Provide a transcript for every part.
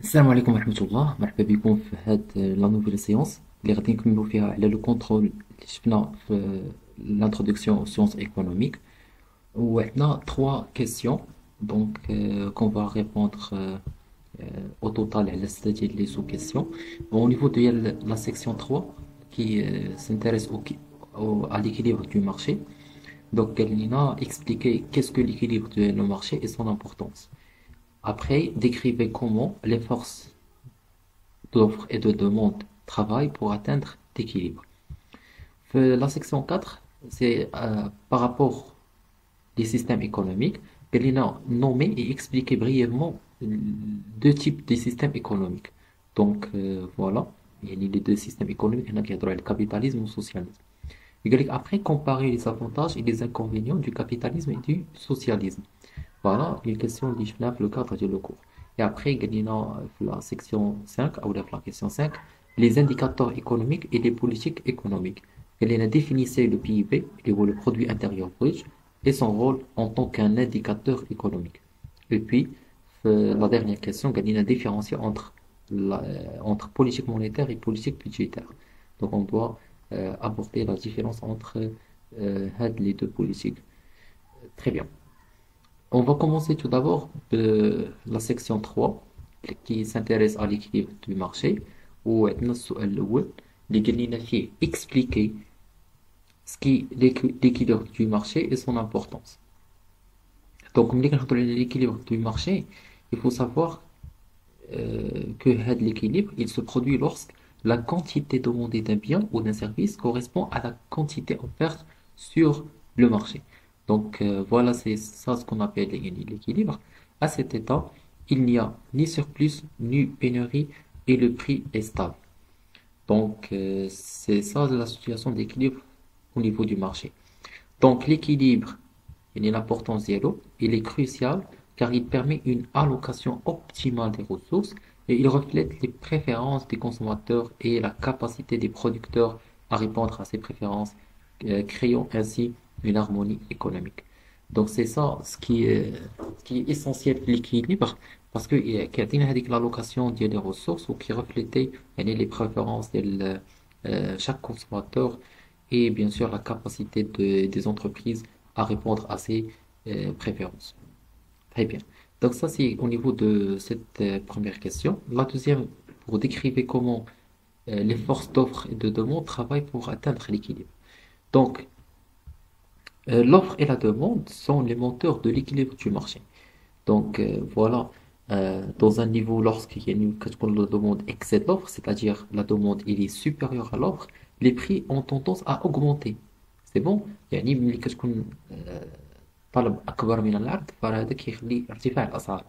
السلام عليكم ورحمة الله. مرحبا بكم في هاد لا نوفيل سيونس اللي غادي نكملوا فيها على لو كونترول اللي شفنا في l'introduction aux sciences économiques. وعندنا 3 questions donc qu'on va répondre au total على 6 ديال les sous-questions. Au niveau de la section 3 qui s'intéresse à l'équilibre du marché. Donc elle a expliqué qu'est-ce que l'équilibre du marché et son importance. Après, décrivez comment les forces d'offre et de demande travaillent pour atteindre l'équilibre. La section 4, c'est par rapport aux systèmes économiques. Elle a nommé et expliqué brièvement 2 types de systèmes économiques. Donc voilà, il y a les 2 systèmes économiques, il y a le capitalisme et le socialisme. Après, comparer les avantages et les inconvénients du capitalisme et du socialisme. Voilà, une question اللي شفناها في le cadre du cours. Et après, قلنا في la section 5, ou la question 5, les indicateurs économiques et les politiques économiques. Elle définissait le PIB, le produit intérieur brut, et son rôle en tant qu'un indicateur économique. Et puis, la dernière question, قلنا différencier entre politique monétaire et politique budgétaire. Donc, on doit aborder la différence entre les 2 politiques. Très bien. On va commencer tout d'abord de la section 3 qui s'intéresse à l'équilibre du marché où السؤال الأول اللي قال لنا فيه expliquer ce qui l'équilibre du marché et son importance. Donc ملي كنهضروا على l'équilibre du marché, il faut savoir que l'équilibre il se produit lorsque la quantité demandée d'un bien ou d'un service correspond à la quantité offerte sur le marché. Donc voilà, c'est ça ce qu'on appelle l'équilibre. À cet état, il n'y a ni surplus ni pénurie et le prix est stable. Donc c'est ça la situation d'équilibre au niveau du marché. Donc l'équilibre, il est l'importance d'Yellow, il est crucial car il permet une allocation optimale des ressources et il reflète les préférences des consommateurs et la capacité des producteurs à répondre à ces préférences, créant ainsi une harmonie économique. Donc c'est ça ce qui est essentiel pour l'équilibre parce que il y a l'allocation des ressources ou qui reflétait les préférences de chaque consommateur et bien sûr la capacité des entreprises à répondre à ces préférences. Très bien. Donc ça c'est au niveau de cette première question. La deuxième, pour décrire comment les forces d'offre et de demande travaillent pour atteindre l'équilibre. Donc l'offre et la demande sont les moteurs de l'équilibre du marché. Donc voilà, dans un niveau lorsqu'il y a la demande excède l'offre, c'est-à-dire la demande il est supérieure à l'offre, les prix ont tendance à augmenter. C'est bon؟ يعني ملي كتكون طلب أكبر من العرض فهذا كيخلي ارتفاع الأسعار.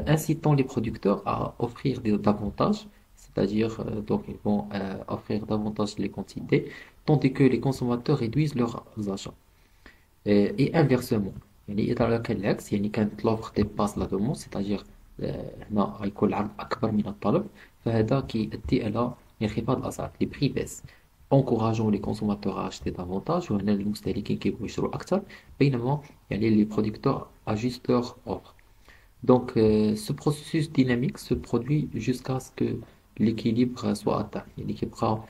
Incitant les producteurs à offrir davantage, c'est-à-dire donc ils vont offrir davantage les quantités, tandis que les consommateurs réduisent leurs achats. Et inversement, يعني إذا كان العكس يعني كانت l'offre dépasse la demande, c'est-à-dire هنا غيكون العرض أكبر من الطلب فهذا كيؤدي إلى انخفاض الأسعار. Les prix baissent encourageant les consommateurs à acheter davantage وهنا المستهلكين كيبغيو يشروا أكثر بينما يعني les producteurs ajustent leur offre. Donc, ce processus dynamique se produit jusqu'à ce que l'équilibre soit atteint. L'équilibre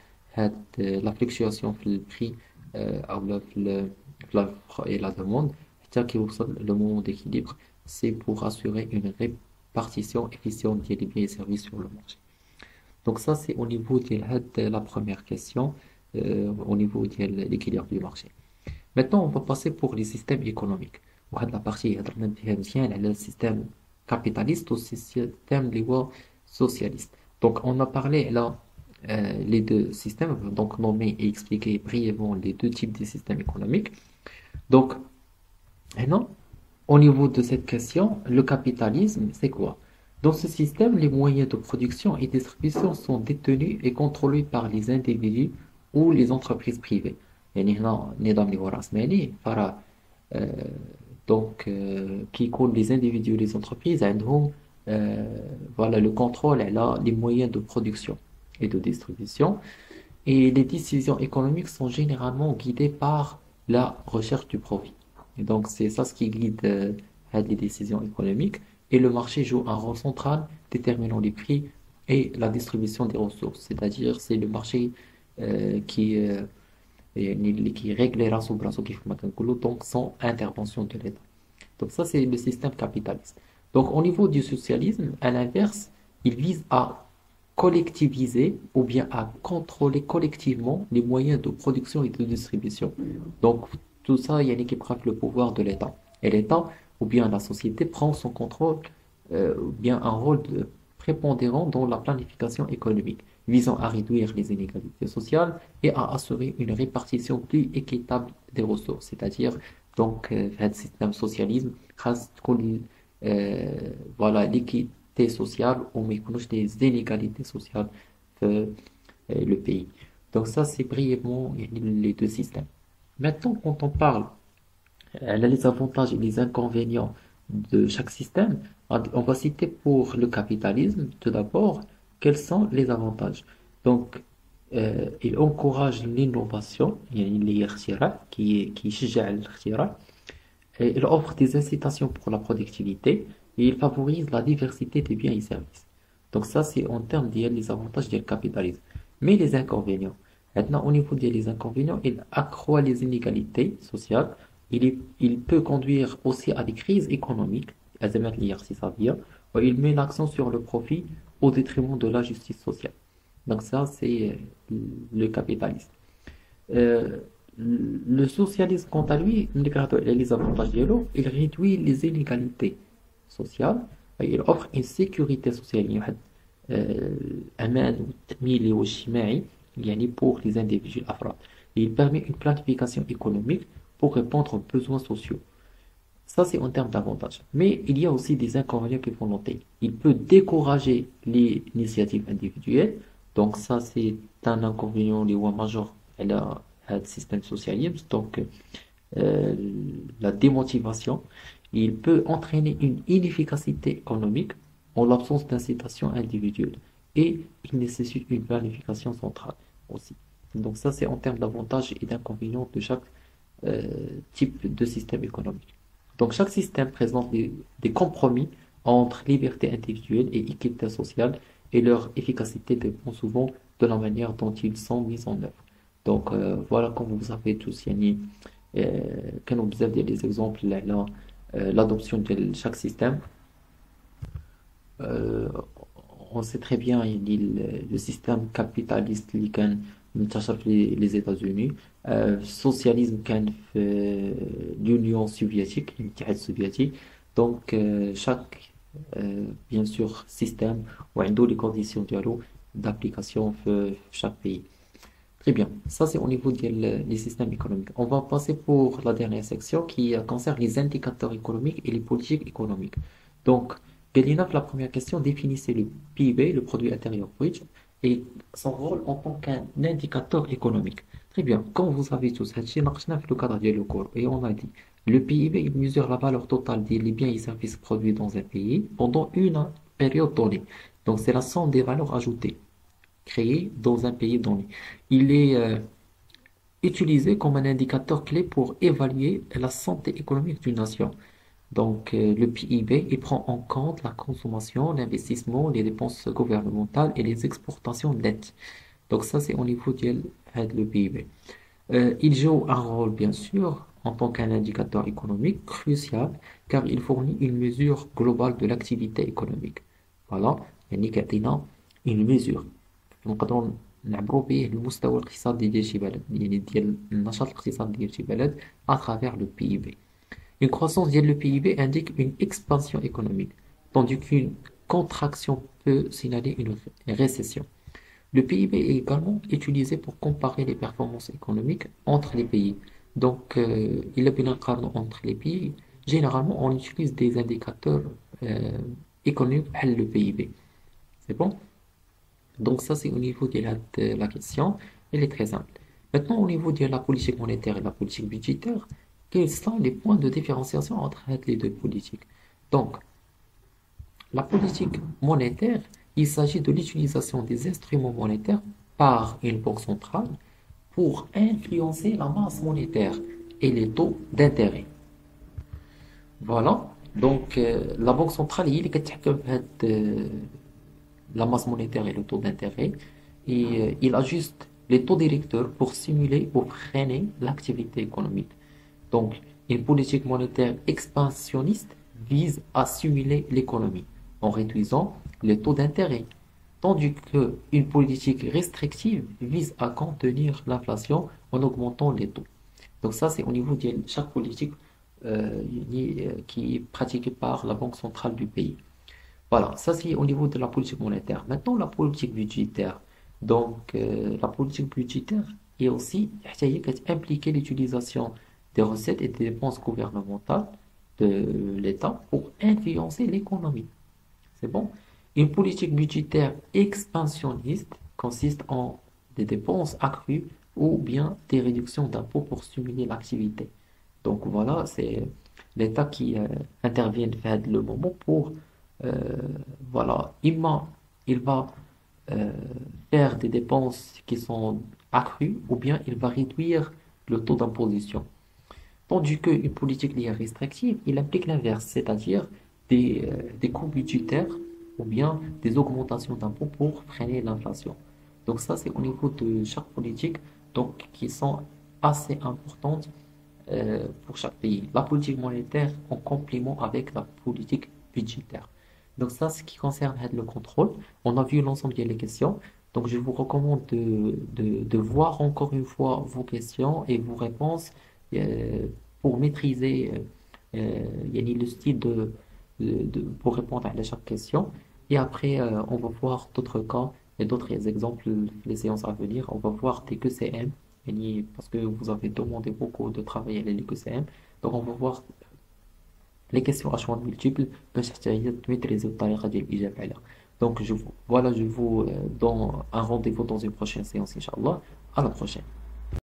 la fluctuation في البري أو في l'offre et la demande حتى كيوصل le moment d'équilibre. C'est pour assurer une répartition efficiente des biens et services sur le marché. Donc ça, c'est au niveau de la première question, au niveau de l'équilibre du marché. Maintenant, on va passer pour les systèmes économiques. وهاد la partie هضرنا فيها مزيان على السيستم capitaliste au système socialiste. Donc, on a parlé là les 2 systèmes, donc nommer et expliquer brièvement les 2 types de systèmes économiques. Donc, maintenant, au niveau de cette question, le capitalisme, c'est quoi? Dans ce système, les moyens de production et distribution sont détenus et contrôlés par les individus ou les entreprises privées. يعني هنا نظام اللي هو رأسمالي فراه donc qui compte les individus et les entreprises عندهم voilà le contrôle على les moyens de production et de distribution et les décisions économiques sont généralement guidées par la recherche du profit. Et donc c'est ça ce qui guide les décisions économiques et le marché joue un rôle central déterminant les prix et la distribution des ressources. C'est-à-dire, c'est le marché qui règle les races au braceau qui font donc sans intervention de l'État. Donc ça, c'est le système capitaliste. Donc au niveau du socialisme, à l'inverse, il vise à collectiviser ou bien à contrôler collectivement les moyens de production et de distribution. Donc tout ça, il y a une équipe qui le pouvoir de l'État. Et l'État, ou bien la société, prend son contrôle, ou bien un rôle prépondérant dans la planification économique, visant à réduire les inégalités sociales et à assurer une répartition plus équitable des ressources. C'est-à-dire, donc, le système socialisme, خاص تكون voilà l'équité sociale ou ما يكونوش des inégalités sociales في le pays. Donc ça, c'est brièvement les deux systèmes. Maintenant, quand on parle les avantages et les inconvénients de chaque système, on va citer pour le capitalisme, tout d'abord, quels sont les avantages. Donc, il encourage l'innovation, qui يشجع الاختراع, et il offre des incitations pour la productivité et il favorise la diversité des biens et services. Donc ça, c'est en termes des avantages du capitalisme. Mais les inconvénients. Maintenant, au niveau des inconvénients, il accroît les inégalités sociales. Il peut conduire aussi à des crises économiques. Il met l'accent sur le profit au détriment de la justice sociale. Donc ça, c'est le capitalisme. Euh, le socialisme, quant à lui, les avantages ديالو, il réduit les inégalités sociales, il offre une sécurité sociale, يعني واحد أمان والتأمين والاجتماعي يعني pour les individus الأفراد. Et il permet une planification économique pour répondre aux besoins sociaux. Ça, c'est en termes d'avantages. Mais il y a aussi des inconvénients qu'il faut noter. Il peut décourager les initiatives individuelles. Donc ça, c'est un inconvénient majeur à système socialiste. Donc, la démotivation, il peut entraîner une inefficacité économique en l'absence d'incitation individuelle. Et il nécessite une planification centrale aussi. Donc ça, c'est en termes d'avantages et d'inconvénients de chaque type de système économique. Donc chaque système présente des compromis entre liberté individuelle et équité sociale et leur efficacité dépend souvent de la manière dont ils sont mis en œuvre. Donc voilà, comme vous savez tous, quand on observe des exemples, l'adoption de chaque système, euh, on sait très bien le système capitaliste اللي كان منتشر في les États-Unis, socialisme كان في l'Union soviétique, l'Ittihad soviétique. Donc chaque bien sûr système وعنده les conditions d'application في chaque pays. Très bien, ça c'est au niveau des systèmes économiques. On va passer pour la dernière section qui concerne les indicateurs économiques et les politiques économiques. Donc, Galina, la première question, définissez le PIB, le produit intérieur brut, et son rôle en tant qu'un indicateur économique. Très bien, comme vous savez tous, le cadre de cours, et on a dit, le PIB il mesure la valeur totale des biens et services produits dans un pays pendant une période donnée. Donc, c'est la somme des valeurs ajoutées créées dans un pays donné. Il est utilisé comme un indicateur clé pour évaluer la santé économique d'une nation. Donc, le PIB, il prend en compte la consommation, l'investissement, les dépenses gouvernementales et les exportations nettes. Donc, ça, c'est au niveau le PIB. Il joue un rôle, bien sûr, en tant qu'un indicateur économique crucial, car il fournit une mesure globale de l'activité économique. Voilà, يعني كيعطينا une mesure. نقدروا نعبروا به المستوى الاقتصادي ديال شي بلد، يعني ديال النشاط الاقتصادي ديال شي بلد à travers le PIB. Une croissance de le PIB indique une expansion économique, tandis qu'une contraction peut signaler une récession. Le PIB est également utilisé pour comparer les performances économiques entre les pays. Donc, il est bien entre les pays. Généralement, on utilise des indicateurs économiques pour le PIB. C'est bon? Donc, ça, c'est au niveau de la question. Elle est très simple. Maintenant, au niveau de la politique monétaire et la politique budgétaire, quels sont les points de différenciation entre les deux politiques? Donc, la politique monétaire, il s'agit de l'utilisation des instruments monétaires par une banque centrale pour influencer la masse monétaire et les taux d'intérêt. Voilà. Donc, la Banque centrale, هي اللي كتحكم في هاد la masse monétaire et le taux d'intérêt. Et il ajuste les taux directeurs pour stimuler ou freiner l'activité économique. Donc, une politique monétaire expansionniste vise à stimuler l'économie en réduisant les taux d'intérêt, tandis qu'une politique restrictive vise à contenir l'inflation en augmentant les taux. Donc ça, c'est au niveau de chaque politique qui est pratiquée par la Banque centrale du pays. Voilà, ça c'est au niveau de la politique monétaire. Maintenant, la politique budgétaire. Donc, la politique budgétaire est aussi impliquer l'utilisation des recettes et des dépenses gouvernementales de l'État pour influencer l'économie. C'est bon? Une politique budgétaire expansionniste consiste en des dépenses accrues ou bien des réductions d'impôts pour stimuler l'activité. Donc voilà, c'est l'État qui intervient à le moment pour euh, voilà, il va euh, faire des dépenses qui sont accrues ou bien il va réduire le taux d'imposition. Tandis qu'une politique liée restrictive, il implique l'inverse, c'est-à-dire des coûts budgétaires ou bien des augmentations d'impôts pour freiner l'inflation. Donc ça, c'est au niveau de chaque politique, donc qui sont assez importantes pour chaque pays. La politique monétaire en complément avec la politique budgétaire. Donc ça, ce qui concerne le contrôle, on a vu l'ensemble des questions. Donc je vous recommande de voir encore une fois vos questions et vos réponses euh, pour maîtriser yani le style pour répondre à chaque question. Et après, on va voir d'autres cas et d'autres exemples, les séances à venir. On va voir des QCM, yani parce que vous avez demandé beaucoup de travailler les QCM. Donc on va voir les questions à choix multiples باش حتى هي تميتريزي الطريقة ديال الإجابة عليها. Donc je vous donne un rendez-vous dans une prochaine séance, Inch'Allah. À la prochaine.